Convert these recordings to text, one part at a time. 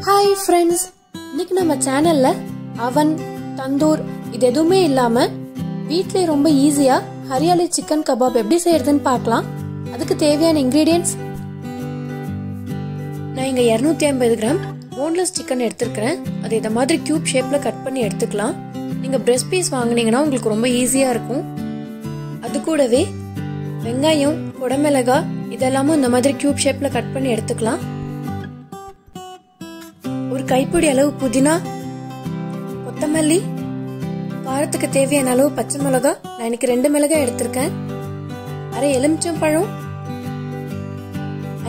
Hi friends, இன்னைக்கு நம்ம சேனல்ல அவன் தந்தூர் இது எதுவுமே இல்லாம வீட்லயே ரொம்ப ஈஸியா ஹரியாலி சிக்கன் கபாப் எப்படி செய்யறதுன்னு பார்க்கலாம். அதுக்கு தேவையான இன்கிரிடியன்ட்ஸ் நான் இங்க 250 கிராம் போன்லெஸ் சிக்கன் எடுத்துக்கிறேன். அது இந்த மாதிரி கியூப் ஷேப்ல கட் பண்ணி எடுத்துக்கலாம். நீங்க பிரஸ்ட் பீஸ் வாங்குனீங்கன்னா உங்களுக்கு ரொம்ப ஈஸியா இருக்கும். அது கூடவே வெங்காயம், குடமிளகாய் இதெல்லாம் இந்த மாதிரி கியூப் ஷேப்ல கட் பண்ணி எடுத்துக்கலாம். ஒரு கைப்பிடி அளவு புதினா, கொத்தமல்லி, காரத்துக்கு தேவையான அளவு பச்சை மிளகாய், நான் இன்னைக்கு 2 மிளகாய் எடுத்திருக்கேன். அரை எலுமிச்சம் பழம்,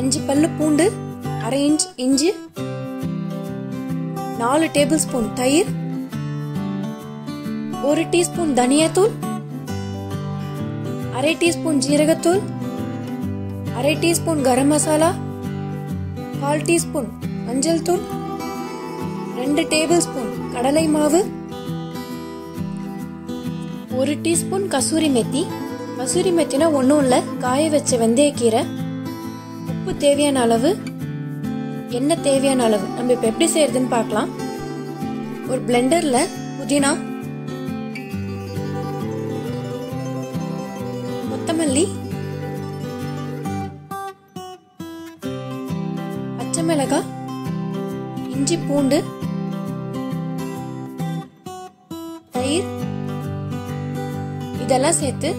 5 பல்லு பூண்டு, அரை இன்ச் இஞ்சி, 4 டேபிள் ஸ்பூன் தயிர், 1 டீஸ்பூன் தனியாத்தூள், அரை டீஸ்பூன் ஜீரகத்தூள், அரை டீஸ்பூன் கரம் மசாலா, 1/4 டீஸ்பூன் மஞ்சள் தூள், 2 டேபிள் ஸ்பூன் கடலை மாவு, 1 டீஸ்பூன் கசூரி மெத்தி. கசூரி மெத்தினா ஒன்றும் இல்லை, காய வச்ச வெந்தயக்கீரை, உப்பு தேவையான அளவு, எண்ணெய் தேவையான அளவு. நம்ம இப்போ எப்படி செய்யறதுன்னு பார்க்கலாம். ஒரு பிளெண்டர்ல புதினா, கொத்தமல்லி, பச்சை மிளகாய், இஞ்சி பூண்டு, தயிர் இதெல்லாம் சேர்த்து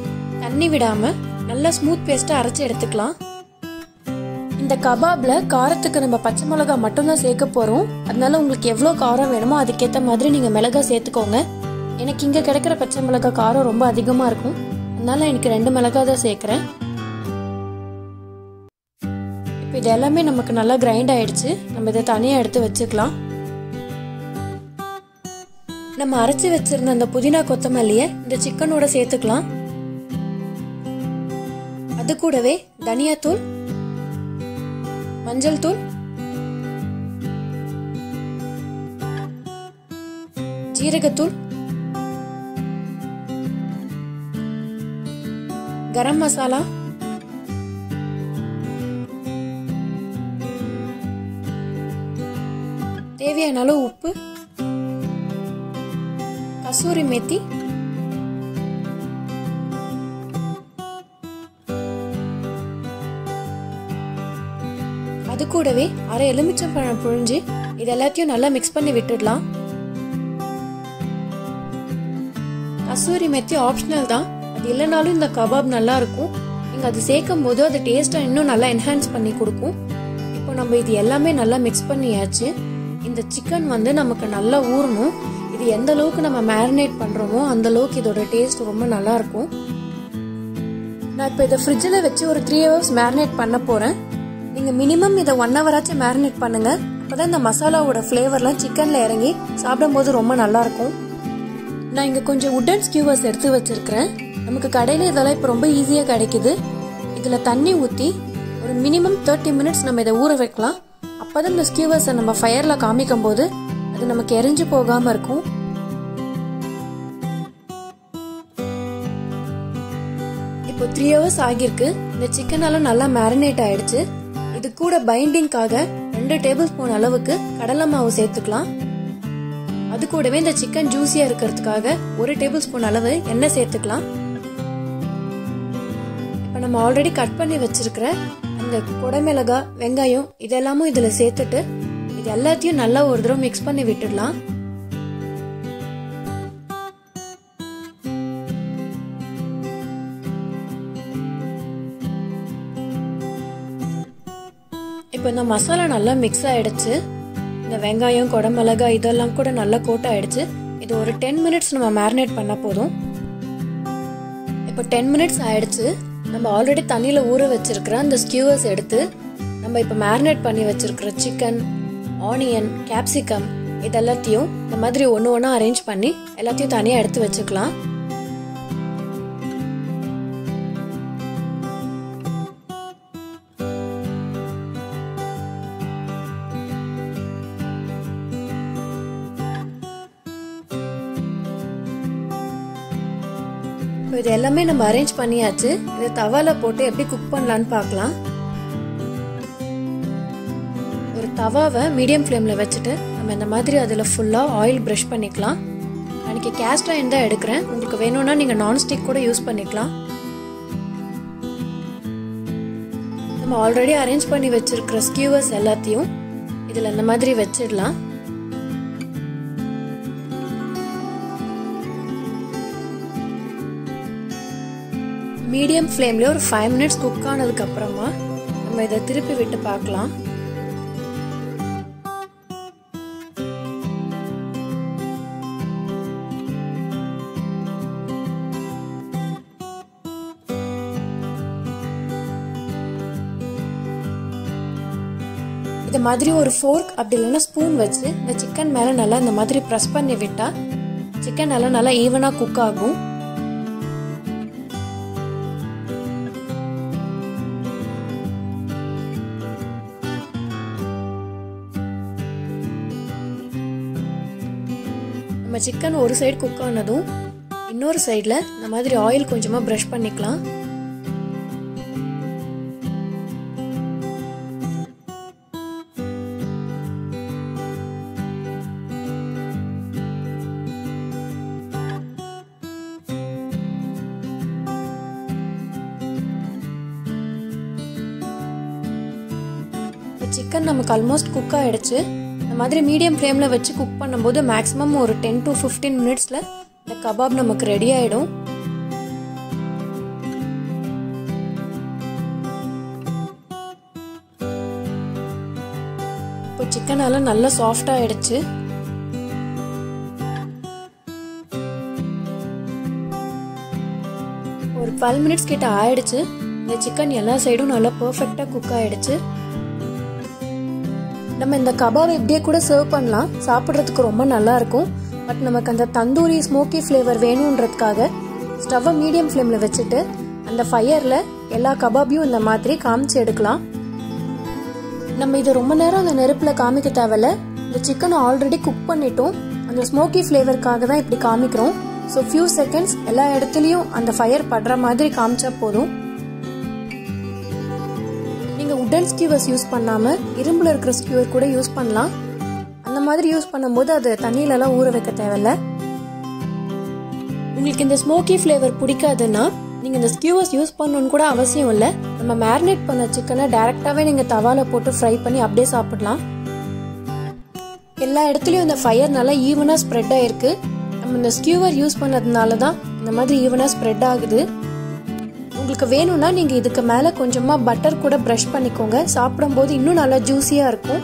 தண்ணி விடாம நல்லா ஸ்மூத் பேஸ்டா அரைச்சு எடுத்துக்கலாம். இந்த கபாப்ல காரத்துக்கு நம்ம பச்சை மிளகாய் மட்டும்தான் சேர்க்க போறோம். அதனால உங்களுக்கு எவ்வளவு காரம் வேணுமோ அதுக்கேற்ற மாதிரி நீங்க மிளகாய் சேர்த்துக்கோங்க. எனக்கு இங்க கிடைக்கிற பச்சை மிளகாய் காரம் ரொம்ப அதிகமா இருக்கும், அதனால எனக்கு 2 மிளகாய் தான் சேர்க்கிறேன். இப்போ இது எல்லாமே நமக்கு நல்லா கிரைண்ட் ஆயிடுச்சு. நம்ம இதை தனியா எடுத்து வச்சுக்கலாம். நம்ம அரைச்சு வச்சிருந்த அந்த புதினா கொத்தமல்லிய இந்த சிக்கனோட சேர்த்துக்கலாம். அது கூடவே தனியாத்தூள், மஞ்சள் தூள், ஜீரகத்தூள், கரம் மசாலா, தேவையான அளவு உப்பு, கசூரி மெத்தி, அது கூடவே அரை எலுமிச்சம் பழம் புழிஞ்சு இது எல்லாத்தையும் நல்லா மிக்ஸ் பண்ணி விட்டுடலாம். கசூரி மெத்தி ஆப்ஷனல் தான், அது இல்லைனாலும் இந்த கபாப் நல்லா இருக்கும். நீங்க அது சேர்க்கும் போது அது டேஸ்டா இன்னும் நல்லா என்ஹான்ஸ் பண்ணி கொடுக்கும். இப்போ நம்ம இது எல்லாமே நல்லா மிக்ஸ் பண்ணியாச்சு. இந்த சிக்கன் நமக்கு நல்லா ஊறணும். இது எந்த அளவுக்கு நம்ம மேரினேட் பண்றோமோ அந்த அளவுக்கு இதோட டேஸ்ட் ரொம்ப நல்லா இருக்கும். நான் இப்போ இதை ஃப்ரிட்ஜில் வச்சு ஒரு 3 hours மேரினேட் பண்ண போறேன். நீங்க மினிமம் இதை 1 hour ஆச்சும் மேரினேட் பண்ணுங்க. அப்பதான் இந்த மசாலாவோட ஃபிளேவர்லாம் சிக்கன்ல இறங்கி சாப்பிடும் போது ரொம்ப நல்லா இருக்கும். நான் இங்க கொஞ்சம் உட்டன் ஸ்கியூவர்ஸ் எடுத்து வச்சிருக்கிறேன். நமக்கு கடையில இதெல்லாம் இப்போ ரொம்ப ஈஸியா கிடைக்குது. இதுல தண்ணி ஊத்தி ஒரு மினிமம் 30 minutes நம்ம இதை ஊற வைக்கலாம். அப்பதான் இந்த ஸ்கியூவர்ஸை நம்ம ஃபயர்ல காமிக்கும் போது அது நமக்கு எரிஞ்சு போகாம இருக்கும். இப்போ 3 hours ஆகிருக்கு. இந்த சிக்கன் எல்லாம் நல்லா மேரினேட் ஆயிடுச்சு. இது கூட பைண்டிங்காக 2 டேபிள் ஸ்பூன் அளவுக்கு கடலை மாவு சேர்த்துக்கலாம். அது கூடவே இந்த சிக்கன் ஜூஸியா இருக்கிறதுக்காக 1 டேபிள் ஸ்பூன் அளவு எண்ணெய் சேர்த்துக்கலாம். இப்ப நம்ம ஆல்ரெடி கட் பண்ணி வச்சிருக்கிற அந்த குடமிளகாய், வெங்காயம் இதெல்லாமும் இதுல சேர்த்துட்டு இது எல்லாத்தையும் நல்லா ஒரு தடவை மிக்ஸ் பண்ணி விட்டுடலாம். இப்போ இந்த மசாலா நல்லா மிக்ஸ் ஆயிடுச்சு. இந்த வெங்காயம், குடமிளகாய் இதெல்லாம் கூட நல்லா கோட் ஆயிடுச்சு. இது ஒரு 10 minutes நம்ம மேரினேட் பண்ண போதும். இப்போ 10 minutes ஆயிடுச்சு. நம்ம ஆல்ரெடி தண்ணியில ஊற வச்சிருக்கிற அந்த ஸ்கியூவர்ஸ் எடுத்து நம்ம இப்போ மேரினேட் பண்ணி வச்சிருக்கிற சிக்கன், ஆனியன், கேப்சிகம் இதெல்லாத்தையும் இந்த மாதிரி ஒன்று அரேஞ்ச் பண்ணி எல்லாத்தையும் தனியாக எடுத்து வச்சுக்கலாம். இது எல்லாமே நம்ம அரேஞ்ச் பண்ணியாச்சு. இதை தவால போட்டு எப்படி குக் பண்ணலான்னு பார்க்கலாம். ஒரு தவாவை மீடியம் ஃப்ளேமில் வச்சுட்டு நம்ம இந்த மாதிரி அதில் ஃபுல்லாக ஆயில் ப்ரஷ் பண்ணிக்கலாம். அன்றைக்கி கேஸ்ட் அயர்ன் தான் எடுக்கிறேன். உங்களுக்கு வேணும்னா நீங்கள் நான்ஸ்டிக் கூட யூஸ் பண்ணிக்கலாம். நம்ம ஆல்ரெடி அரேஞ்ச் பண்ணி வச்சுருக்கிற ஸ்கியூவர்ஸ் எல்லாத்தையும் இதில் இந்த மாதிரி வச்சிடலாம். மீடியம் ஃப்ளேம்ல ஒரு 5 minutes குக் ஆனதுக்கு அப்புறமா நம்ம இதை திருப்பி விட்டு பார்க்கலாம். இது மாதிரி ஒரு ஃபோர்க் அப்படி இல்லைன்னா ஸ்பூன் வச்சு இந்த சிக்கன் மேலே நல்லா இந்த மாதிரி ப்ரெஸ் பண்ணி விட்டா சிக்கன் நல்லா ஈவனாக குக் ஆகும். நம்ம சிக்கன் ஒரு சைடு குக் ஆனதும் இன்னொரு சைடில் இந்த மாதிரி ஆயில் கொஞ்சமாக ப்ரஷ் பண்ணிக்கலாம். சிக்கன் நமக்கு ஆல்மோஸ்ட் குக் ஆகிடுச்சு. இந்த மாதிரி மீடியம் ஃப்ளேமில் வச்சு குக் பண்ணும்போது மேக்ஸிமம் ஒரு 10 to 15 minutesல இந்த கபாப் நமக்கு ரெடி ஆகிடும். இப்போ சிக்கன் எல்லாம் நல்லா சாஃப்ட் ஆகிடுச்சு. ஒரு 12 minutes கிட்ட ஆயிடுச்சு. இந்த சிக்கன் எல்லா சைடும் நல்லா பர்ஃபெக்டாக குக் ஆகிடுச்சு. நம்ம இந்த கபாப் இப்படியே கூட சர்வ் பண்ணலாம். சாப்பிட்றதுக்கு ரொம்ப நல்லா இருக்கும். பட் நமக்கு அந்த தந்தூரி ஸ்மோக்கி ஃப்ளேவர் வேணுன்றதுக்காக ஸ்டவ்வை மீடியம் ஃப்ளேமில் வச்சுட்டு அந்த ஃபயரில் எல்லா கபாபையும் இந்த மாதிரி காமிச்சு எடுக்கலாம். நம்ம இதை ரொம்ப நேரம் அந்த நெருப்பில் காமிக்க தேவையில்ல. இந்த சிக்கனை ஆல்ரெடி குக் பண்ணிட்டோம். அந்த ஸ்மோக்கி ஃப்ளேவருக்காக தான் இப்படி காமிக்கிறோம். ஸோ ஃபியூ செகண்ட்ஸ் எல்லா இடத்துலையும் அந்த ஃபயர் படுற மாதிரி காமிச்சா போதும். உடன் ஸ்கியூவர்ஸ் யூஸ் பண்ணாம இரும்புல இருக்கிற ஸ்கியூவர் கூட யூஸ் பண்ணலாம். அந்த மாதிரி யூஸ் பண்ணும்போது அது தண்ணியிலலாம் ஊற வைக்க தேவையில்ல. உங்களுக்கு இந்த ஸ்மோக்கி ஃப்ளேவர் பிடிக்காதுன்னா நீங்க இந்த ஸ்கியூவர்ஸ் யூஸ் பண்ணணும்னு கூட அவசியம் இல்லை. நம்ம மேரினேட் பண்ண சிக்கனை டைரக்டாவே நீங்க தவால போட்டு ஃப்ரை பண்ணி அப்படியே சாப்பிடலாம். எல்லா இடத்துலயும் இந்த ஃபயர் நல்லா ஈவனா ஸ்ப்ரெட் ஆயிருக்கு. நம்ம இந்த ஸ்கியூவர் யூஸ் பண்ணதுனால தான் இந்த மாதிரி ஈவனா ஸ்ப்ரெட் ஆகுது. உங்களுக்கு வேணும்னா நீங்க இதுக்கு மேல கொஞ்சமா பட்டர் கூட பிரஷ் பண்ணிக்கோங்க. சாப்பிடும்போது இன்னும் நல்லா ஜூசியா இருக்கும்.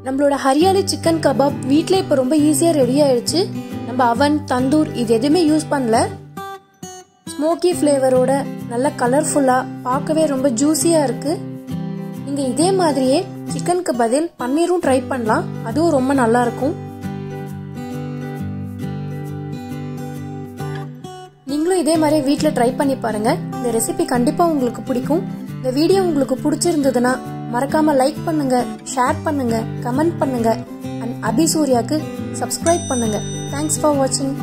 நம்மளோட ஹரியாலி சிக்கன் கபாப் வீட்ல இப்ப ரொம்ப ஈஸியா ரெடி ஆயிடுச்சு. நம்ம அவன் தந்தூர் இது எதுவுமே யூஸ் பண்ணல. ஸ்மோக்கி ஃப்ளேவரோட நல்ல கலர்ஃபுல்லா பார்க்கவே ரொம்ப ஜூசியா இருக்கு. நீங்க இதே மாதிரியே சிக்கனுக்கு பதில் பன்னீரும் ட்ரை பண்ணலாம். அதுவும் ரொம்ப நல்லா இருக்கும். நீங்களும் இதே மாதிரி வீட்டில் ட்ரை பண்ணி பாருங்க. இந்த ரெசிபி கண்டிப்பா உங்களுக்கு பிடிக்கும். இந்த வீடியோ உங்களுக்கு பிடிச்சிருந்ததுன்னா மறக்காம லைக் பண்ணுங்க, ஷேர் பண்ணுங்க, கமெண்ட் பண்ணுங்க. அண்ட் அபி சூர்யாக்கு சப்ஸ்கிரைப் பண்ணுங்க. தேங்க்ஸ் ஃபார் வாட்சிங்.